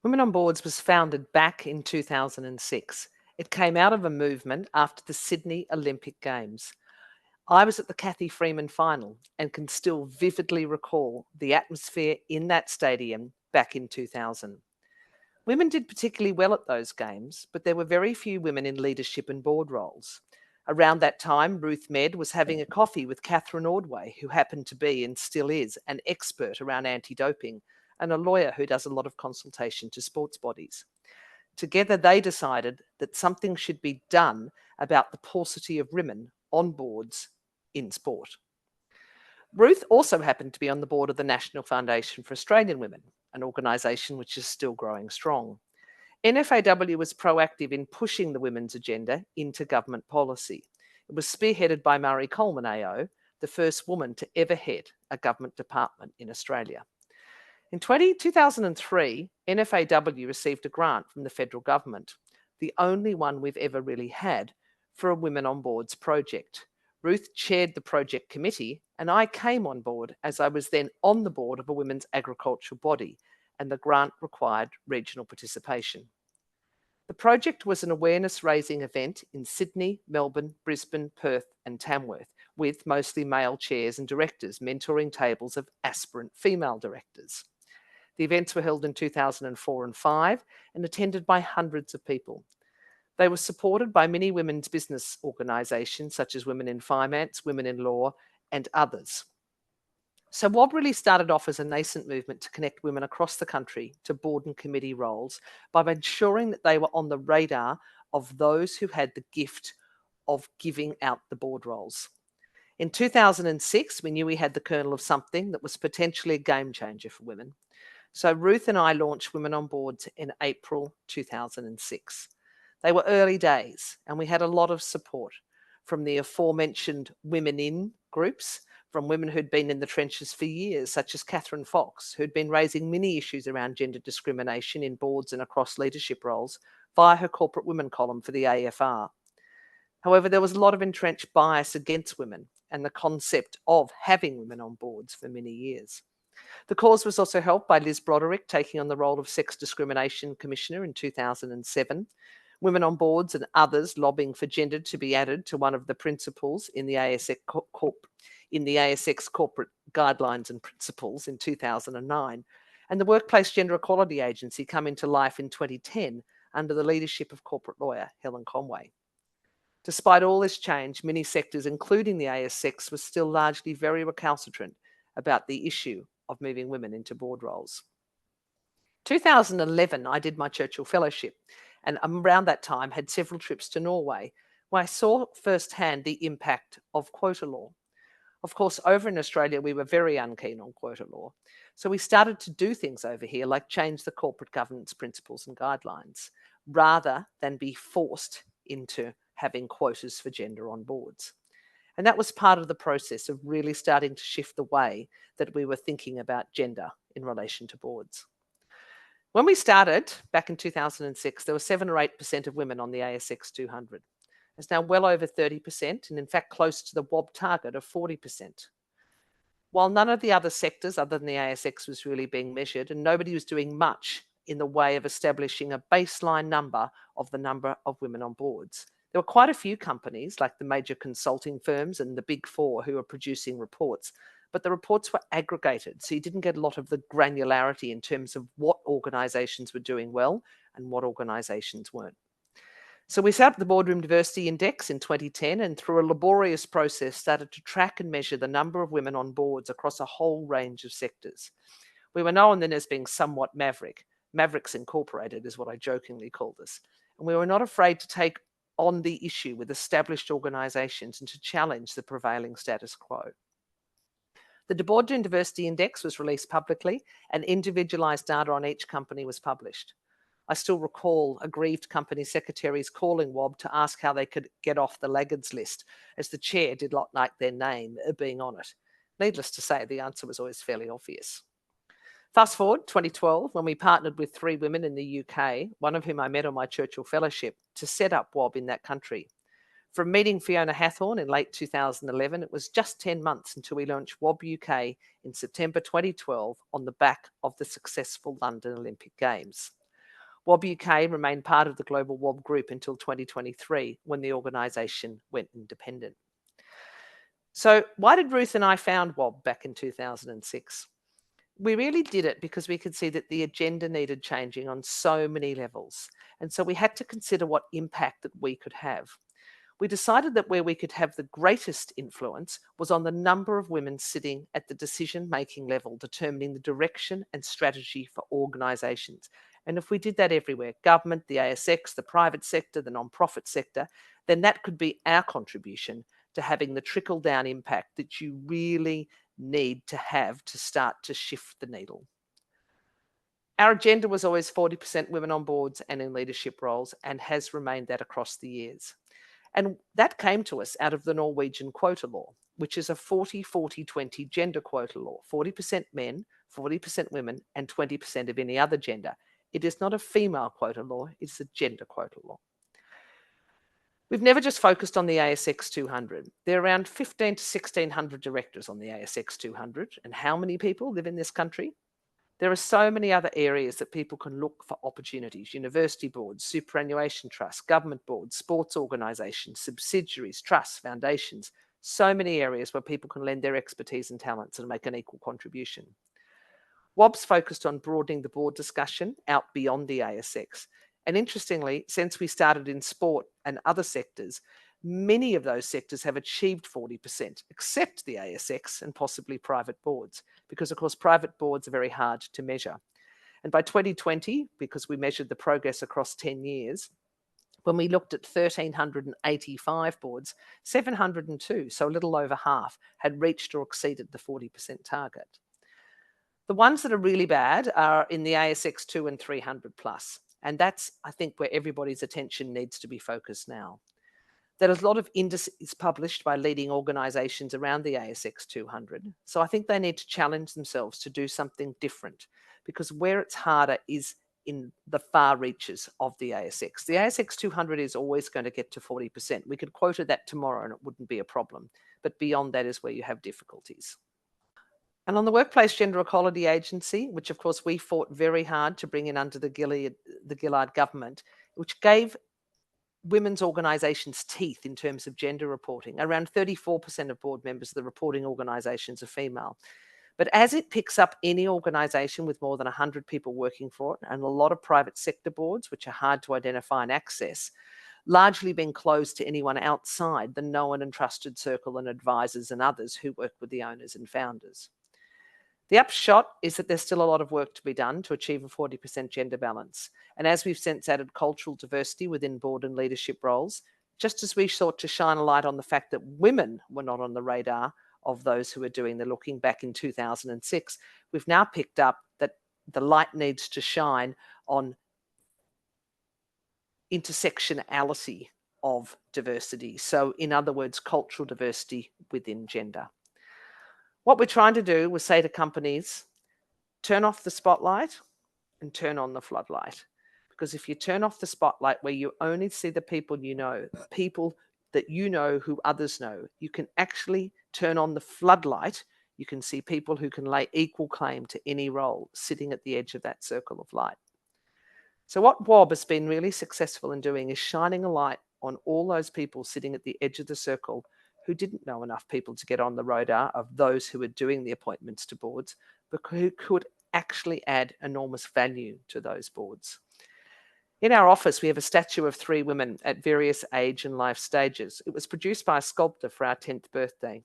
Women on Boards was founded back in 2006. It came out of a movement after the Sydney Olympic Games. I was at the Cathy Freeman final and can still vividly recall the atmosphere in that stadium back in 2000. Women did particularly well at those games, but there were very few women in leadership and board roles. Around that time, Ruth Medd was having a coffee with Catherine Ordway, who happened to be and still is an expert around anti-doping and a lawyer who does a lot of consultation to sports bodies. Together, they decided that something should be done about the paucity of women on boards in sport. Ruth also happened to be on the board of the National Foundation for Australian Women, an organisation which is still growing strong. NFAW was proactive in pushing the women's agenda into government policy. It was spearheaded by Marie Coleman AO, the first woman to ever head a government department in Australia. In 2003, NFAW received a grant from the federal government, the only one we've ever really had, for a Women on Boards project. Ruth chaired the project committee, and I came on board as I was then on the board of a women's agricultural body, and the grant required regional participation. The project was an awareness-raising event in Sydney, Melbourne, Brisbane, Perth and Tamworth, with mostly male chairs and directors mentoring tables of aspirant female directors. The events were held in 2004 and 5 and attended by hundreds of people. They were supported by many women's business organisations such as Women in Finance, Women in Law and others. So WOB really started off as a nascent movement to connect women across the country to board and committee roles by ensuring that they were on the radar of those who had the gift of giving out the board roles. In 2006, we knew we had the kernel of something that was potentially a game changer for women. So Ruth and I launched Women on Boards in April 2006. They were early days and we had a lot of support from the aforementioned women in groups, from women who'd been in the trenches for years, such as Catherine Fox, who'd been raising many issues around gender discrimination in boards and across leadership roles via her corporate women column for the AFR. However, there was a lot of entrenched bias against women and the concept of having women on boards for many years. The cause was also helped by Liz Broderick taking on the role of Sex Discrimination Commissioner in 2007, Women on Boards and others lobbying for gender to be added to one of the principles in the ASX corporate guidelines and principles in 2009, and the Workplace Gender Equality Agency come into life in 2010 under the leadership of corporate lawyer Helen Conway. Despite all this change, many sectors, including the ASX, were still largely very recalcitrant about the issue of moving women into board roles. 2011, I did my Churchill Fellowship, and around that time had several trips to Norway, where I saw firsthand the impact of quota law. Of course, over in Australia, we were very unkeen on quota law. So we started to do things over here, like change the corporate governance principles and guidelines, rather than be forced into having quotas for gender on boards. And that was part of the process of really starting to shift the way that we were thinking about gender in relation to boards. When we started back in 2006, there were 7 or 8% of women on the ASX 200. It's now well over 30% and in fact close to the WOB target of 40%. While none of the other sectors other than the ASX was really being measured and nobody was doing much in the way of establishing a baseline number of the number of women on boards, there were quite a few companies like the major consulting firms and the big 4 who were producing reports, but the reports were aggregated, so you didn't get a lot of the granularity in terms of what organisations were doing well and what organisations weren't. So we set up the Boardroom Diversity Index in 2010 and through a laborious process started to track and measure the number of women on boards across a whole range of sectors. We were known then as being somewhat maverick. Mavericks Incorporated is what I jokingly called us. And we were not afraid to take on the issue with established organisations and to challenge the prevailing status quo. The Boardroom Diversity Index was released publicly and individualised data on each company was published. I still recall aggrieved company secretaries calling WOB to ask how they could get off the laggards list, as the chair did not like their name being on it. Needless to say, the answer was always fairly obvious. Fast forward 2012, when we partnered with 3 women in the UK, one of whom I met on my Churchill Fellowship, to set up WOB in that country. From meeting Fiona Hathorn in late 2011, it was just 10 months until we launched WOB UK in September 2012 on the back of the successful London Olympic Games. WOB UK remained part of the global WOB group until 2023, when the organisation went independent. So why did Ruth and I found WOB back in 2006? We really did it because we could see that the agenda needed changing on so many levels. And so we had to consider what impact that we could have. We decided that where we could have the greatest influence was on the number of women sitting at the decision-making level, determining the direction and strategy for organisations. And if we did that everywhere, government, the ASX, the private sector, the non-profit sector, then that could be our contribution to having the trickle-down impact that you really need to have to start to shift the needle. Our agenda was always 40% women on boards and in leadership roles, and has remained that across the years. And that came to us out of the Norwegian quota law, which is a 40-40-20 gender quota law, 40% men, 40% women, and 20% of any other gender. It is not a female quota law, it's a gender quota law. We've never just focused on the ASX 200. There are around 15 to 1600 directors on the ASX 200. And how many people live in this country? There are so many other areas that people can look for opportunities: university boards, superannuation trusts, government boards, sports organisations, subsidiaries, trusts, foundations. So many areas where people can lend their expertise and talents and make an equal contribution. WOB's focused on broadening the board discussion out beyond the ASX. And interestingly, since we started in sport and other sectors, many of those sectors have achieved 40%, except the ASX and possibly private boards, because of course private boards are very hard to measure. And by 2020, because we measured the progress across 10 years, when we looked at 1,385 boards, 702, so a little over half, had reached or exceeded the 40% target. The ones that are really bad are in the ASX 2 and 300 plus. And that's, I think, where everybody's attention needs to be focused now. There's a lot of indices published by leading organisations around the ASX 200. So I think they need to challenge themselves to do something different, because where it's harder is in the far reaches of the ASX. The ASX 200 is always going to get to 40%. We could quota that tomorrow and it wouldn't be a problem. But beyond that is where you have difficulties. And on the Workplace Gender Equality Agency, which of course we fought very hard to bring in under the Gillard government, which gave women's organisations teeth in terms of gender reporting. Around 34% of board members of the reporting organisations are female. But as it picks up any organisation with more than 100 people working for it, and a lot of private sector boards, which are hard to identify and access, largely been closed to anyone outside the known and trusted circle and advisors and others who work with the owners and founders. The upshot is that there's still a lot of work to be done to achieve a 40% gender balance. And as we've since added cultural diversity within board and leadership roles, just as we sought to shine a light on the fact that women were not on the radar of those who were doing the looking back in 2006, we've now picked up that the light needs to shine on intersectionality of diversity. So in other words, cultural diversity within gender. What we're trying to do was say to companies, turn off the spotlight and turn on the floodlight. Because if you turn off the spotlight where you only see the people people that you know who others know, you can actually turn on the floodlight. You can see people who can lay equal claim to any role sitting at the edge of that circle of light. So what WOB has been really successful in doing is shining a light on all those people sitting at the edge of the circle who didn't know enough people to get on the radar of those who were doing the appointments to boards, but who could actually add enormous value to those boards. In our office, we have a statue of 3 women at various age and life stages. It was produced by a sculptor for our 10th birthday.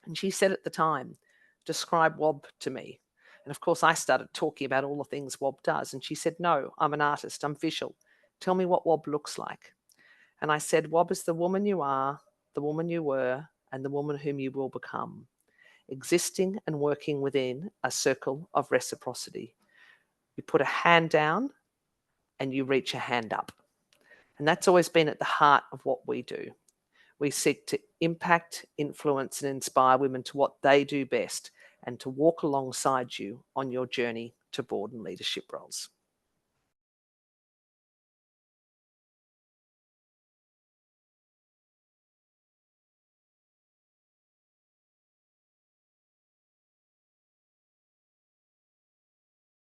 And she said at the time, describe WOB to me. And of course, I started talking about all the things WOB does. And she said, no, I'm an artist, I'm visual. Tell me what WOB looks like. And I said, WOB is the woman you are, the woman you were, and the woman whom you will become, existing and working within a circle of reciprocity. You put a hand down and you reach a hand up. And that's always been at the heart of what we do. We seek to impact, influence, and inspire women to what they do best, and to walk alongside you on your journey to board and leadership roles.